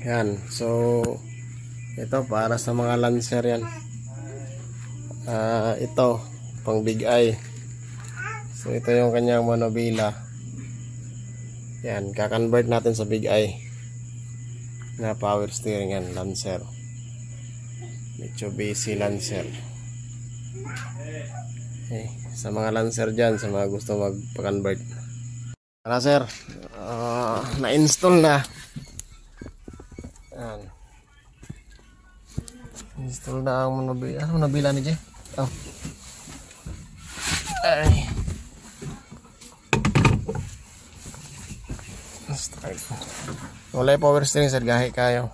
Yan. So ito para sa mga Lancer yan. Ito pang Big Eye. So ito yung kanyang monobila. Yan, kakonvert natin sa Big Eye na power steering yan, Lancer. Mitsubishi Lancer. Okay. Sa mga Lancer dyan, sa mga gusto magpa-convert. Tara sir, na-install na. Yan. Install na ang monobila. Ano monobila ni Jay? Oh. Ay. Start. Wala power steering sir, gahi kayo.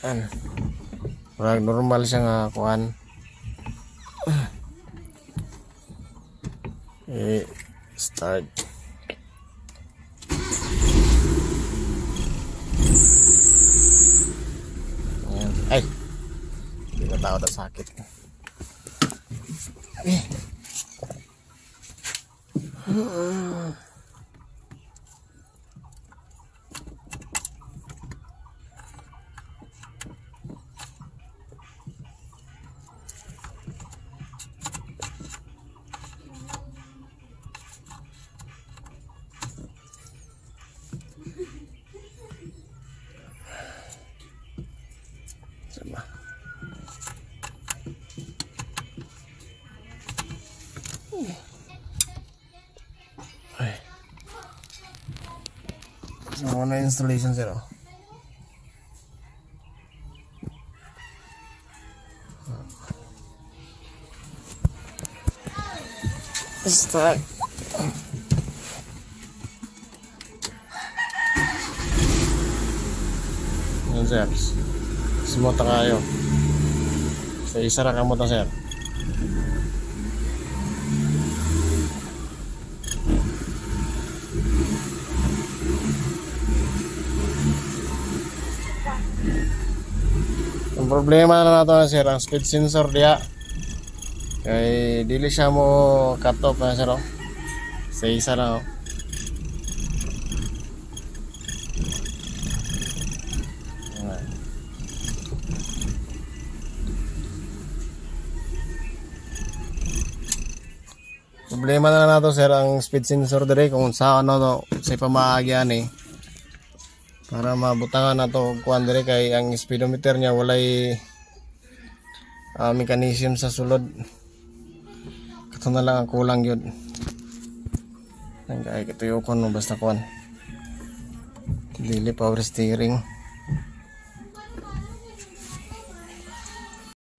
Yan. Normal siya nga kuhan. Start. Ayan. Ay, hindi na tao na sakit. Sama. Ay. So, na installation zero. Start. Yan sir. Smooth na kayo. So isara ka mo to sir. Ang problema na nato sir, ang speed sensor diya. Kay dili siya mo cut off na sir. Sa isa lang. Problema na nato sir ang speed sensor dire kung sa ano no, sa pamaagyan para mabutangan nato kuan dire kay ang speedometer niya walay mechanism sa sulod. Kato na lang ang kulang yun. Kaya katuyokon mo basta kuan. Dili power steering.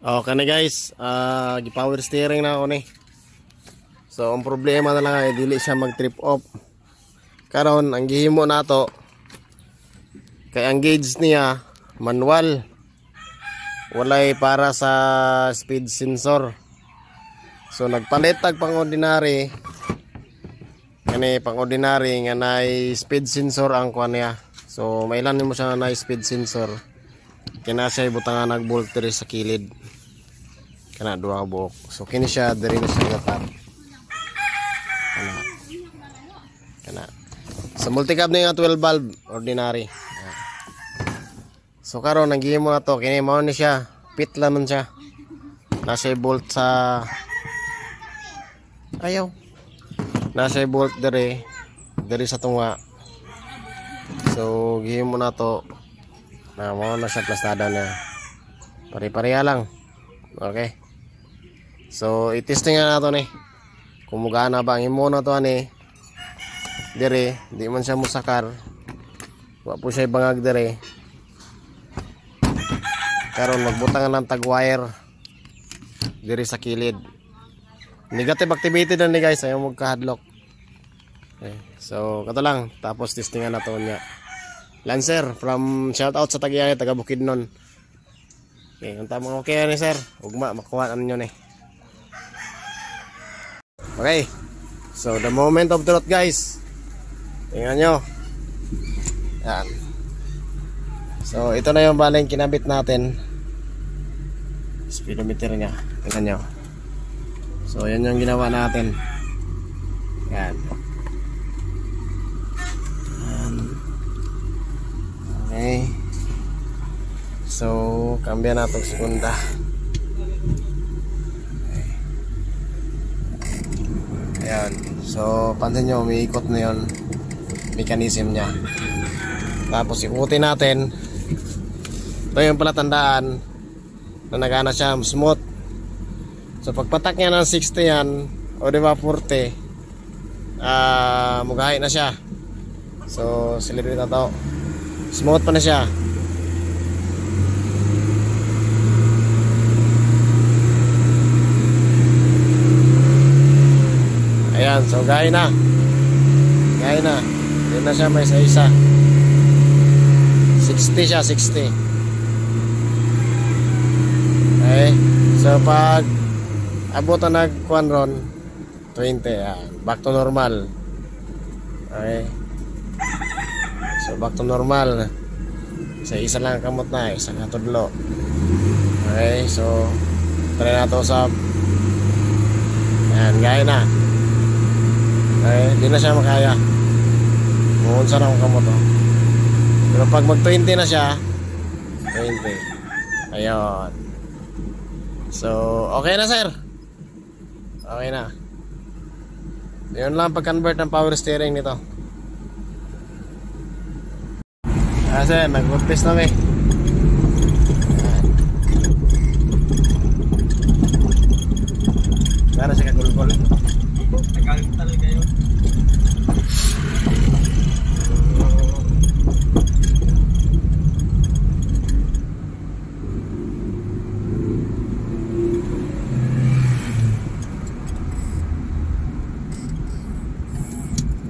Okay na guys, gi-power steering na ako ni. So ang problema na lang ay dili siya mag-trip off. Karon ang gihimo nato kay ang gauge niya manual. Walay para sa speed sensor. So nagpalit tag pang ordinary. Kani pang ordinary nga nay speed sensor ang kuan niya. So mailan nimo siya na speed sensor. Kina siya butangan nag voltage sa kilid. Kana duha ka buok. So kini siya diri na siya gapat. Kana. Sa multicab na yung 12 valve ordinary. So karon naghimo na to kini mao ni siya pit lamon siya. Nasa bolt sa ayaw. Nasa bolt dere sa tunga. So gihimo na to na mao na siya plastada niya. Pare-pareha lang. Okay. So i-testing na nato ni. Kung mugana ba ang imo na to ani. Dire, di man siya musakar. Wa po siya bangag dire. Karon magbutangan ng tag wire dire sa kilid. Negative activated na ni guys, ayaw magka-hadlock. Okay. So, kato lang. Tapos testingan na to niya. Lancer, from shout out sa Tagiani, taga Bukidnon. Okay, ang tamang okay ni sir. Ugma, makuha nyo ni. Okay. So, the moment of truth guys. Tingnan nyo. Yan. So ito na yung baling kinabit natin. Speedometer nya. Tingnan nyo. So yan yung ginawa natin. Yan. Okay. So, kambya na itong segunda. Ayan. So, pansin nyo, may ikot na yun. Mechanism niya. Tapos, ikutin natin. Ito yung palatandaan na nagana siya smooth. So, pagpatak niya ng 60 yan, o diba 40, mugahay na siya. So, celebrate na to. Smooth pa na siya. Ayan, so gaya na. Gaya na. Hindi na siya may isa-isa. 60 siya, 60. Okay. So pag abot na nagkuhan ron, 20. Ayan. Back to normal. Okay. So back to normal. Isa-isa lang kamot na. Isang katudlo. Okay. So try na to sa ayan, gaya na. Okay, hindi na siya makaya. Muunsa na akong kamot, oh. Pero pag mag 20 na siya, 20. Ayun. So, okay na, sir. Okay na. Yun lang pag-convert ng power steering nito. Sir, nag-test na may. Para sa kagulgol. Nagalit talaga yun.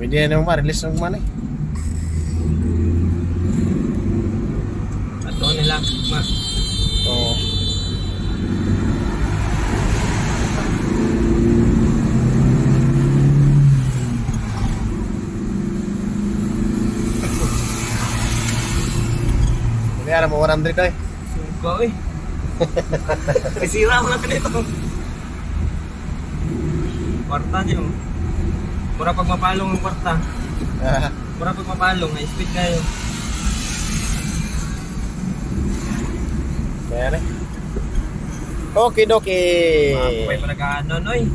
Pwede na naman, release ng kumana eh. Ato nila, ma. Oo. Kaya mo 100 eh. Suga eh. Sira mo na ito. Kwarta niyo. Mura pag mapalong ang kwarta. Mura pag mapalong, na-speed kayo. Kaya rin. Okay, dokie. Mapapay pa nag-ano, noy.